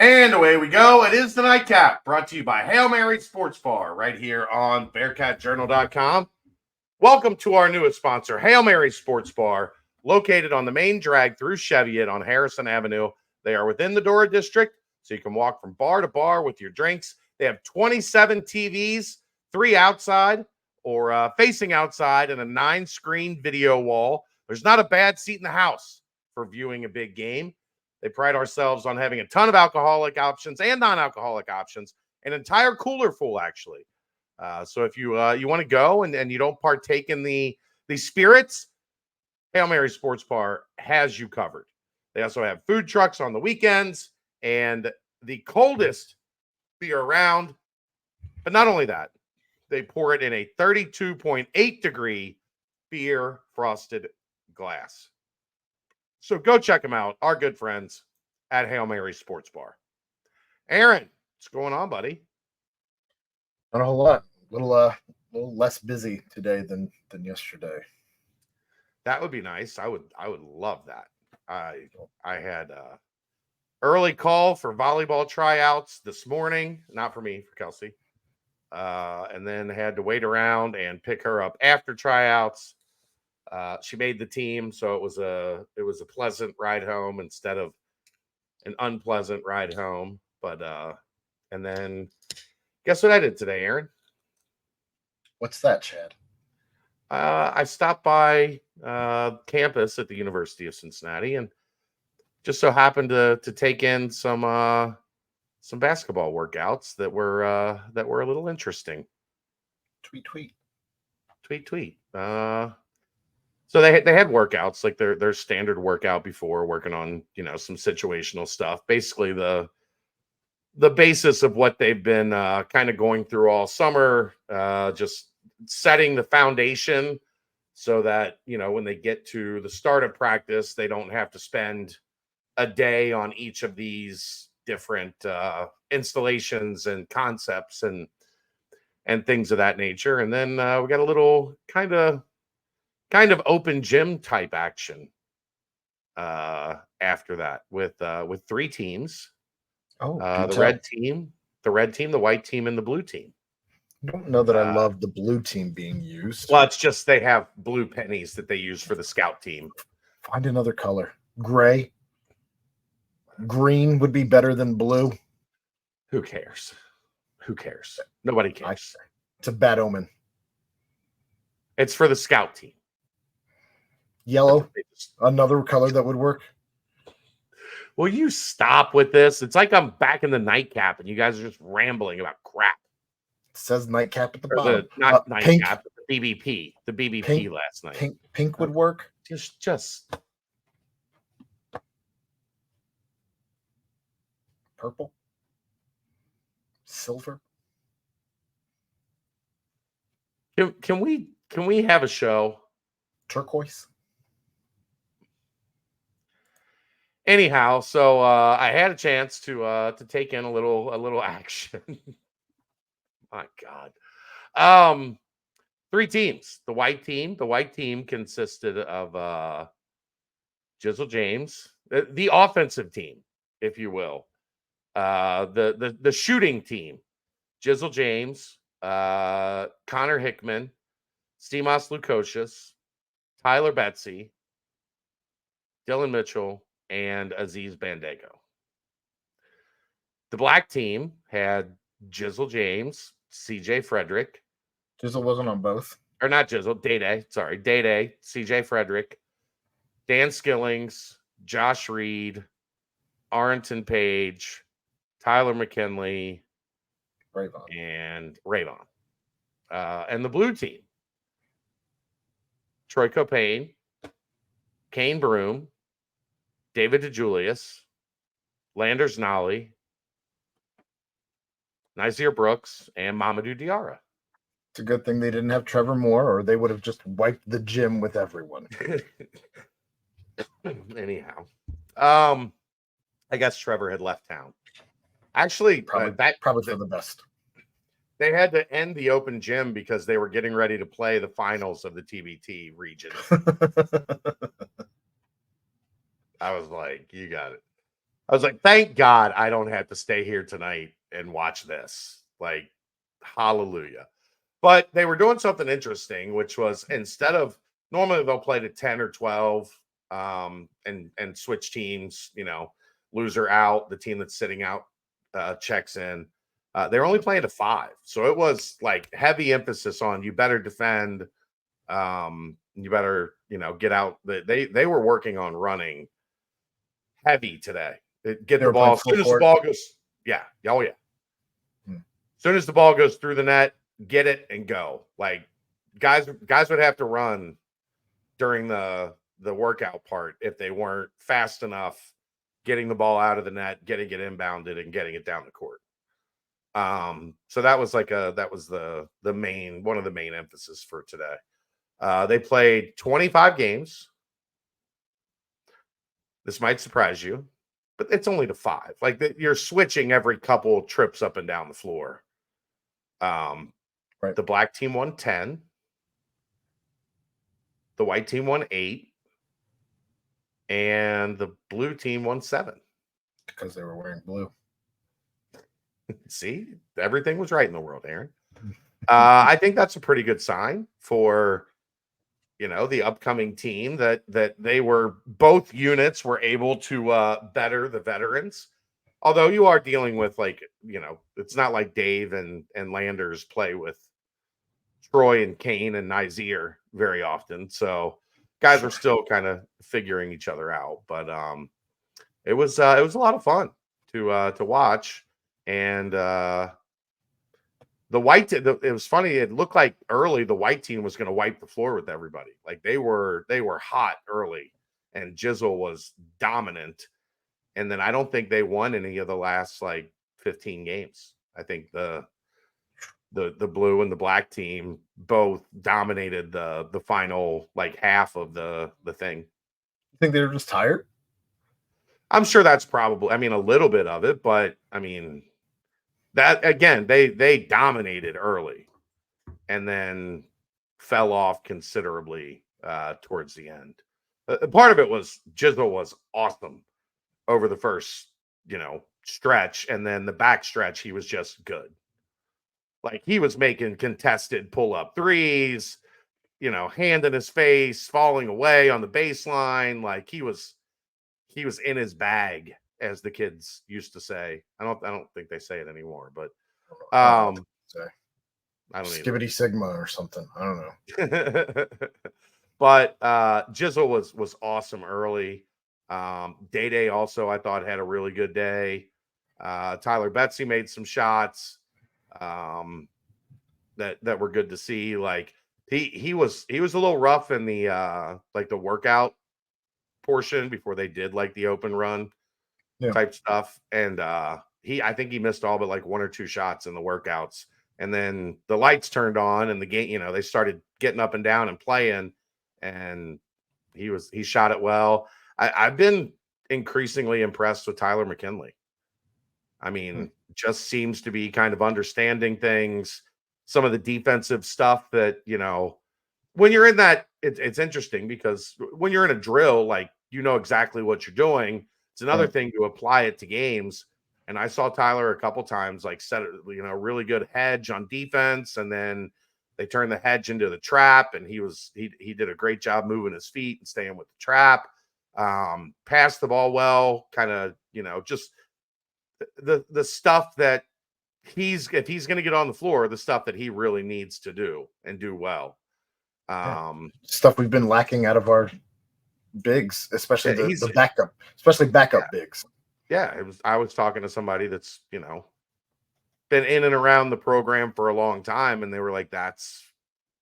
And away we go. It is the Nightcap, brought to you by Hail Mary Sports Bar, right here on BearcatJournal.com. Welcome to our newest sponsor, Hail Mary Sports Bar, located on the main drag through Cheviot on Harrison Avenue. They are within the Dora District, so you can walk from bar to bar with your drinks. They have 27 TVs, 3 outside or facing outside, and a 9-screen video wall. There's not a bad seat in the house for viewing a big game. They pride ourselves on having a ton of alcoholic options and non-alcoholic options, an entire cooler full, actually. So if you want to go and you don't partake in the spirits, Hail Mary Sports Bar has you covered. They also have food trucks on the weekends and the coldest beer around. But not only that, they pour it in a 32.8 degree beer frosted glass. So go check them out, our good friends at Hail Mary Sports Bar. Aaron, what's going on, buddy? Not a whole lot. A little less busy today than yesterday. That would be nice. I would love that. I had a early call for volleyball tryouts this morning, not for me, for Kelsey. And then had to wait around and pick her up after tryouts. She made the team, so it was a pleasant ride home instead of an unpleasant ride home. But and then guess what I did today, Aaron? What's that, Chad? I stopped by campus at the University of Cincinnati and just so happened to take in some basketball workouts that were a little interesting. Tweet. So they had workouts like their standard workout before working on some situational stuff. Basically the basis of what they've been kind of going through all summer, just setting the foundation so that when they get to the start of practice, they don't have to spend a day on each of these different installations and concepts and things of that nature. And then we got a little kind of open gym type action after that with 3 teams. The red team, the white team, and the blue team. I don't know that I love the blue team being used. Well, it's just they have blue pennies that they use for the scout team. Find another color. Gray. Green would be better than blue. Who cares? Nobody cares. It's a bad omen. It's for the scout team. Yellow, another color that would work. Will you stop with this? It's like I'm back in the Nightcap and you guys are just rambling about crap. It says Nightcap at the bottom. Not Nightcap, but the BBP. The BBP last night. Pink would work. Just purple. Silver. Can we have a show? Turquoise. Anyhow, so I had a chance to take in a little action. My God. 3 teams. The white team consisted of Jizzle James, the offensive team, if you will. The shooting team, Jizzle James, Connor Hickman, Steamos Lukosius, Tyler Betsy, Dylan Mitchell, and Aziz Bandego. The black team had Jizzle James, CJ Frederick. Jizzle wasn't on both. Or not Jizzle, Day-Day, CJ Frederick, Dan Skillings, Josh Reed, Arrington Page, Tyler McKinley, and Rayvon. And the blue team, Troy Copain, Kane Broom, David DeJulius, Landers Nolly, Nazir Brooks, and Mamadou Diarra. It's a good thing they didn't have Trevor Moore, or they would have just wiped the gym with everyone. Anyhow, I guess Trevor had left town. Actually, probably for the best. They had to end the open gym because they were getting ready to play the finals of the TBT region. I was like, you got it. I was like, thank God I don't have to stay here tonight and watch this. Like, hallelujah. But they were doing something interesting, which was instead of normally they'll play to 10 or 12 and switch teams, loser out, the team that's sitting out checks in. They're only playing to 5. So it was like heavy emphasis on you better defend. You better, get out. They were working on running heavy today. Get They the were playing ball. As full soon as the court. ball goes, yeah. Oh, yeah. Hmm. As soon as the ball goes through the net, get it and go. Like guys would have to run during the workout part if they weren't fast enough getting the ball out of the net, getting it inbounded, and getting it down the court. So that was the main one of the main emphasis for today. They played 25 games. This might surprise you, but it's only to 5. Like you're switching every couple trips up and down the floor. Right. The black team won 10. The white team won 8. And the blue team won 7. Because they were wearing blue. See, everything was right in the world, Aaron. I think that's a pretty good sign for the upcoming team that they were both units were able to better the veterans. Although you are dealing with it's not like Dave and Landers play with Troy and Kane and Nizier very often. So guys are still kind of figuring each other out. But it was a lot of fun to watch. And it was funny. It looked like early the white team was going to wipe the floor with everybody. Like they were hot early, and Jizzle was dominant. And then I don't think they won any of the last 15 games. I think the blue and the black team both dominated the final half of the thing. You think they were just tired? I'm sure that's probably, a little bit of it, but that again, they dominated early and then fell off considerably towards the end. Part of it was Jizzle was awesome over the first, stretch, and then the back stretch he was just good. Like he was making contested pull-up threes, hand in his face, falling away on the baseline. Like he was in his bag, as the kids used to say. I don't think they say it anymore, but I don't Skibbity Sigma or something. I don't know. But Jizzle was awesome early. Day also I thought had a really good day. Tyler Betsy made some shots that were good to see. Like he was a little rough in the the workout portion before they did the open run type stuff. And I think he missed all but 1 or 2 shots in the workouts. And then the lights turned on and the game, they started getting up and down and playing, and he shot it well. I've been increasingly impressed with Tyler McKinley. Just seems to be kind of understanding things, some of the defensive stuff that, when you're in that, it's interesting because when you're in a drill, exactly what you're doing. It's another thing to apply it to games. And I saw Tyler a couple times, set a really good hedge on defense. And then they turned the hedge into the trap. And he did a great job moving his feet and staying with the trap. Passed the ball well, kind of, just the stuff that if he's going to get on the floor, the stuff that he really needs to do and do well. Stuff we've been lacking out of our bigs, especially the backup, bigs. Yeah, I was talking to somebody that's, been in and around the program for a long time, and they were like, that's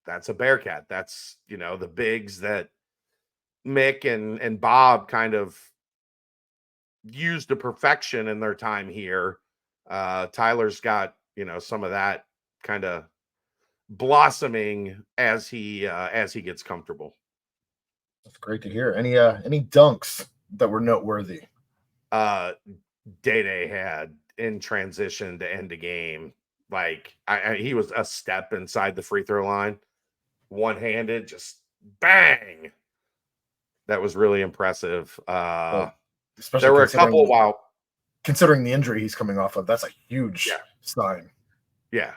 a Bearcat. That's, the bigs that Mick and Bob kind of used to perfection in their time here. Tyler's got, some of that kind of blossoming as he gets comfortable. That's great to hear. Any dunks that were noteworthy? Day had in transition to end the game. He was a step inside the free throw line, one-handed, just bang. That was really impressive. There were a couple considering the injury he's coming off of, that's a huge sign. Yeah.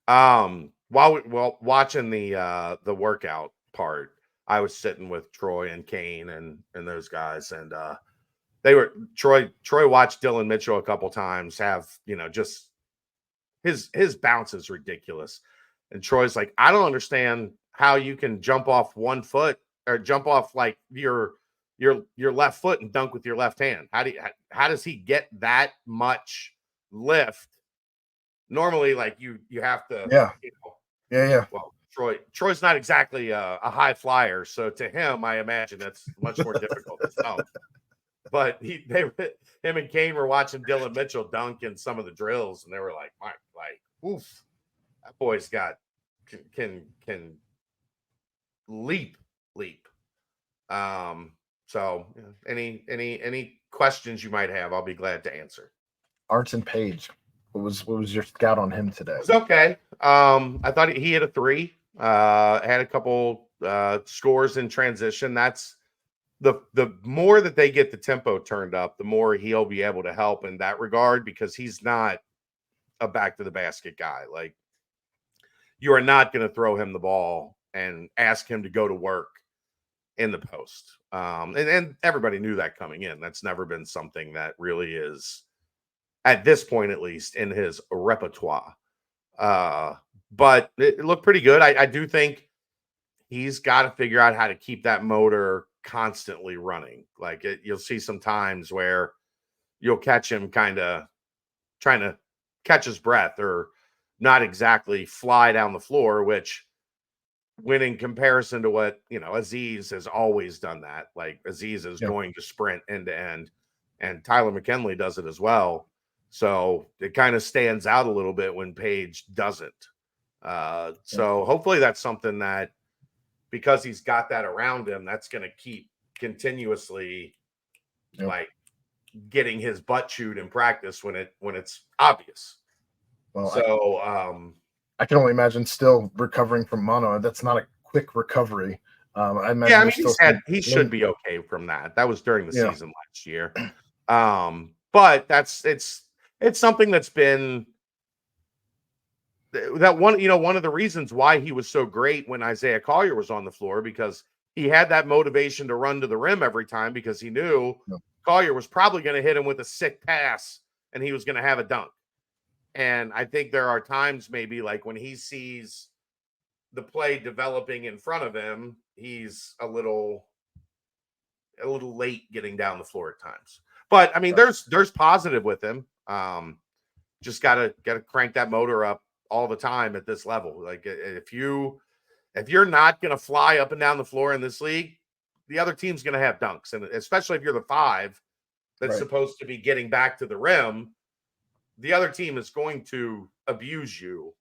While watching the workout part, I was sitting with Troy and Kane and those guys, and Troy watched Dylan Mitchell a couple times have, just his bounce is ridiculous. And Troy's like, I don't understand how you can jump off one foot or jump off like your left foot and dunk with your left hand. How does he get that much lift? Normally, like you have to, yeah. Well, Troy's not exactly a high flyer, so to him, I imagine that's much more difficult to dunk. But him and Kane were watching Dylan Mitchell dunk in some of the drills, and they were like, oof, that boy's can leap. So any questions you might have, I'll be glad to answer. Arnson Page, what was your scout on him today? It was okay. I thought he hit a 3. Had a couple scores in transition. That's the more that they get the tempo turned up, the more he'll be able to help in that regard, because he's not a back to the basket guy. Like, you are not going to throw him the ball and ask him to go to work in the post. And everybody knew that coming in. That's never been something that really is, at this point at least, in his repertoire. But it looked pretty good. I do think he's got to figure out how to keep that motor constantly running. Like, you'll see some times where you'll catch him kind of trying to catch his breath or not exactly fly down the floor, which, when in comparison to what, Aziz has always done that. Like, Aziz is going to sprint end to end, and Tyler McKinley does it as well. So it kind of stands out a little bit when Page doesn't. So hopefully that's something that, because he's got that around him, that's going to keep continuously like getting his butt chewed in practice when it's obvious. Well, so I can only imagine still recovering from mono. That's not a quick recovery. I imagine he should be okay from that. That was during the season last year. But it's something that's been that one of the reasons why he was so great when Isaiah Collier was on the floor, because he had that motivation to run to the rim every time, because he knew Collier was probably going to hit him with a sick pass and he was going to have a dunk. And I think there are times maybe like when he sees the play developing in front of him, he's a little late getting down the floor at times. But I mean, there's positive with him. Just gotta crank that motor up all the time at this level. Like, if you're not gonna fly up and down the floor in this league, the other team's gonna have dunks, and especially if you're the 5 that's supposed to be getting back to the rim, the other team is going to abuse you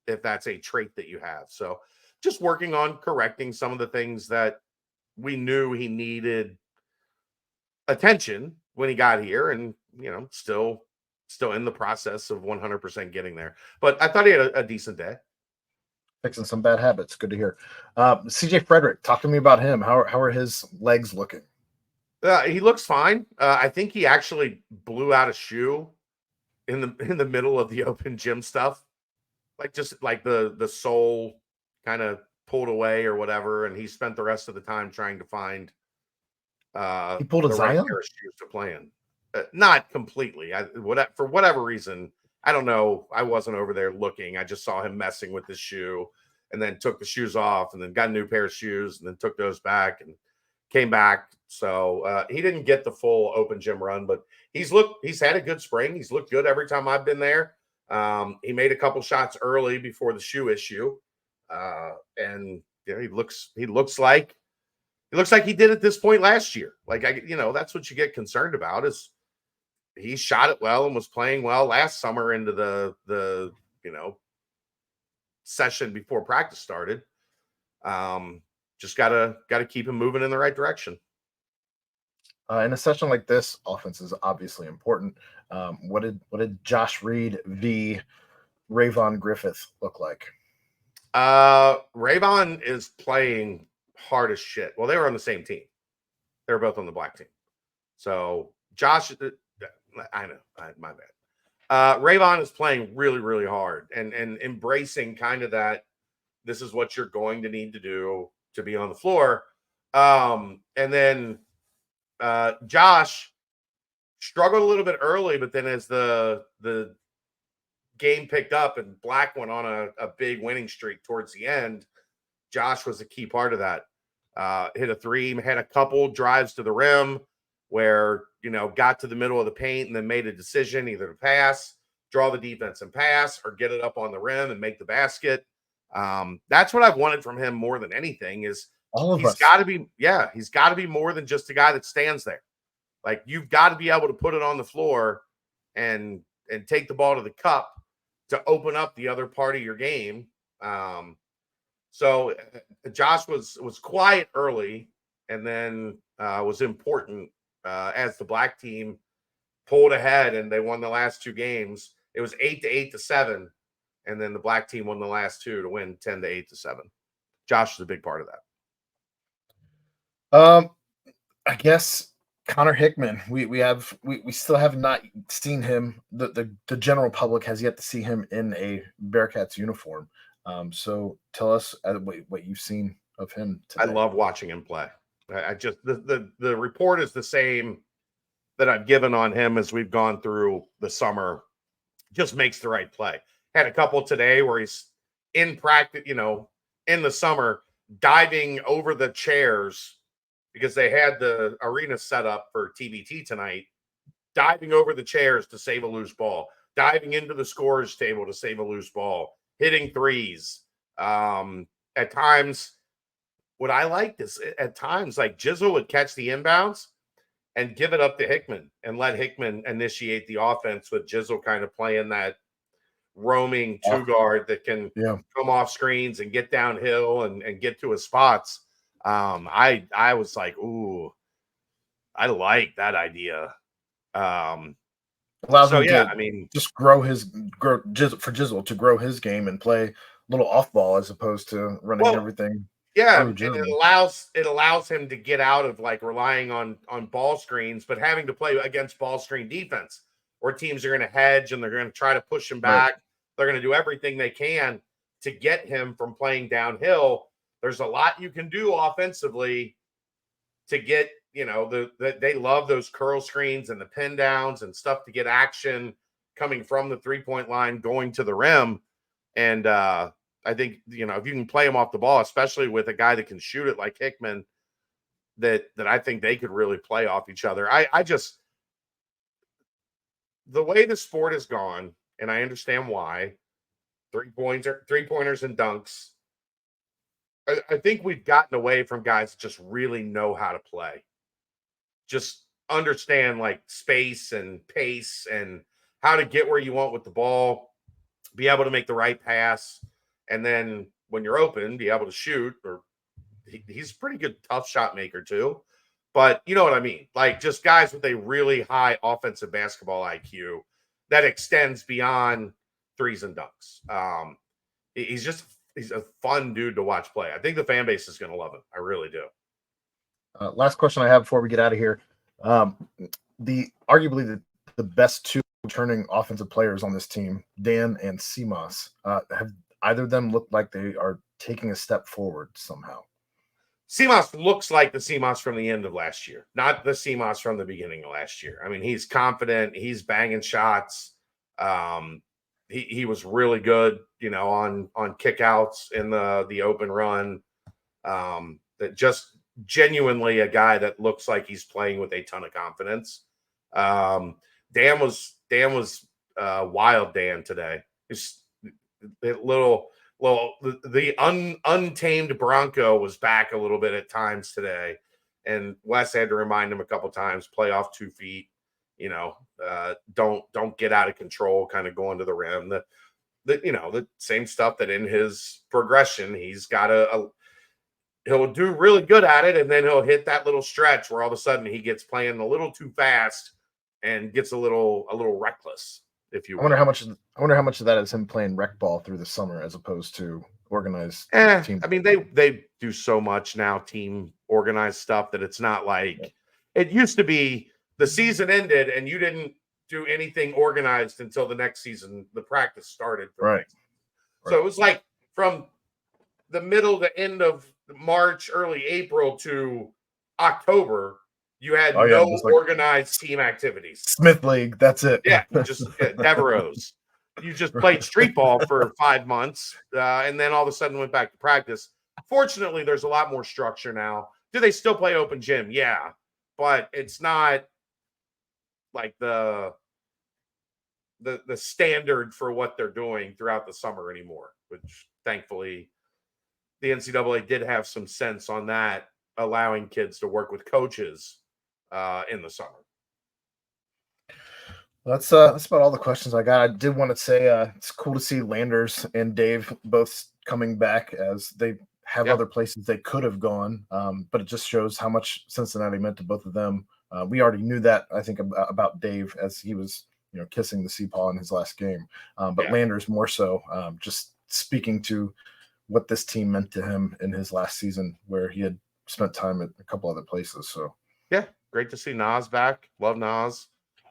if that's a trait that you have. So just working on correcting some of the things that we knew he needed attention when he got here, and still in the process of 100% getting there. But I thought he had a decent day. Fixing some bad habits. Good to hear. CJ Frederick, talk to me about him. How are his legs looking? He looks fine. I think he actually blew out a shoe in the middle of the open gym stuff, like just like the sole kind of pulled away or whatever, and he spent the rest of the time trying to find he pulled a Zion pair of shoes to play in. Not completely. For whatever reason, I don't know. I wasn't over there looking. I just saw him messing with his shoe, and then took the shoes off, and then got a new pair of shoes, and then took those back and came back. So he didn't get the full open gym run, but he's had a good spring. He's looked good every time I've been there. He made a couple shots early before the shoe issue, and he looks like he did at this point last year. Like, that's what you get concerned about, is he shot it well and was playing well last summer into the session before practice started. Just gotta keep him moving in the right direction. In a session like this, offense is obviously important. What did Josh Reed v. Rayvon Griffith look like? Rayvon is playing hard as shit. Well, they were on the same team. They were both on the black team. So Josh, I know, my bad. Rayvon is playing really, really hard and embracing kind of that. This is what you're going to need to do to be on the floor. And then Josh struggled a little bit early, but then as the game picked up and Black went on a big winning streak towards the end, Josh was a key part of that. Hit a three, had a couple drives to the rim where, got to the middle of the paint and then made a decision either to pass, draw the defense and pass, or get it up on the rim and make the basket. That's what I've wanted from him more than anything is he's got to be more than just a guy that stands there. Like, you've got to be able to put it on the floor and take the ball to the cup to open up the other part of your game. So Josh was quiet early and then was important as the Black team pulled ahead and they won the last two games. It was 8-7, and then the Black team won the last two to win 10-7. Josh is a big part of that. I guess Connor Hickman. We still have not seen him. The general public has yet to see him in a Bearcats uniform. So tell us what you've seen of him today. I love watching him play. I just the report is the same that I've given on him as we've gone through the summer. Just makes the right play. Had a couple today where he's in practice, in the summer, diving over the chairs because they had the arena set up for TBT tonight, diving over the chairs to save a loose ball, diving into the scorer's table to save a loose ball, hitting threes. At times, what I liked is at times, like Jizzle would catch the inbounds and give it up to Hickman and let Hickman initiate the offense with Jizzle kind of playing that roaming two guard that can come off screens and get downhill and get to his spots. I was like, ooh, I like that idea. Allows him to just grow Jizzle to grow his game and play a little off ball as opposed to running everything. Yeah, and it allows him to get out of like relying on ball screens, but having to play against ball screen defense where teams are going to hedge and they're going to try to push him back. Right. They're going to do everything they can to get him from playing downhill. There's a lot you can do offensively to get, they love those curl screens and the pin downs and stuff to get action coming from the 3-point line, going to the rim. And I think, if you can play him off the ball, especially with a guy that can shoot it like Hickman, that I think they could really play off each other. I just, the way the sport has gone, and I understand why, three-pointers and dunks, I think we've gotten away from guys that just really know how to play. Just understand like space and pace and how to get where you want with the ball, be able to make the right pass, and then when you're open, be able to shoot. Or he's a pretty good tough shot maker too. But you know what I mean? Like just guys with a really high offensive basketball IQ that extends beyond threes and dunks. He's a fun dude to watch play. I think the fan base is going to love him. I really do. Last question I have before we get out of here. Arguably the best two returning offensive players on this team, Dan and Seamas, have either of them looked like they are taking a step forward somehow? Seamas looks like the Seamas from the end of last year, not the Seamas from the beginning of last year. I mean, he's confident. He's banging shots. He was really good, on kickouts in the open run. That just genuinely a guy that looks like he's playing with a ton of confidence. Dan was wild Dan today. He's the untamed Bronco was back a little bit at times today, and Wes had to remind him a couple times, play off 2 feet. Don't get out of control, kind of going to the rim. The same stuff that in his progression, he's got he'll do really good at it, and then he'll hit that little stretch where all of a sudden he gets playing a little too fast and gets a little reckless, if you will. I wonder how much of that is him playing rec ball through the summer as opposed to organized team. I mean, they do so much now, team organized stuff, that it's not like it used to be. The season ended and you didn't do anything organized until the next season. The practice started. Right. So it was like from the middle to end of March, early April to October, you had no organized team activities. Smith League, that's it. Yeah, just Devereaux's. You just played street ball for 5 months, and then all of a sudden went back to practice. Fortunately, there's a lot more structure now. Do they still play open gym? Yeah, but it's not like the standard for what they're doing throughout the summer anymore, which thankfully the NCAA did have some sense on that, allowing kids to work with coaches in the summer. That's about all the questions I got. I did want to say it's cool to see Landers and Dave both coming back, as they have other places they could have gone, but it just shows how much Cincinnati meant to both of them. We already knew that, I think, about Dave, as he was kissing the sea-paw in his last game, but Landers more so, just speaking to what this team meant to him in his last season, where he had spent time at a couple other places. So yeah, great to see Nas back. Love Nas.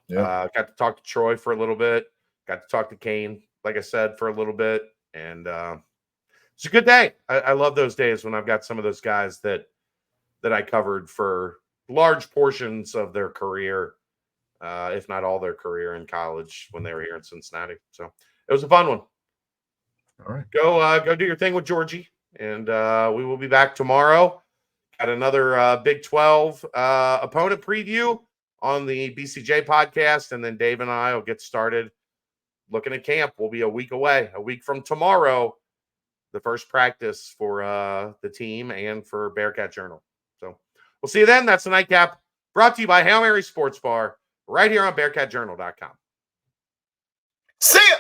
Yeah, got to talk to Troy for a little bit. Got to talk to Kane, like I said, for a little bit. And it's a good day. I love those days when I've got some of those guys that I covered for large portions of their career, if not all their career in college when they were here in Cincinnati. So it was a fun one. All right. Go do your thing with Georgie. And we will be back tomorrow. Got another Big 12 opponent preview on the BCJ podcast, and then Dave and I will get started looking at camp. We'll be a week away, a week from tomorrow, the first practice for the team and for Bearcat Journal. So we'll see you then. That's the Nightcap, brought to you by Hail Mary Sports Bar, right here on BearcatJournal.com.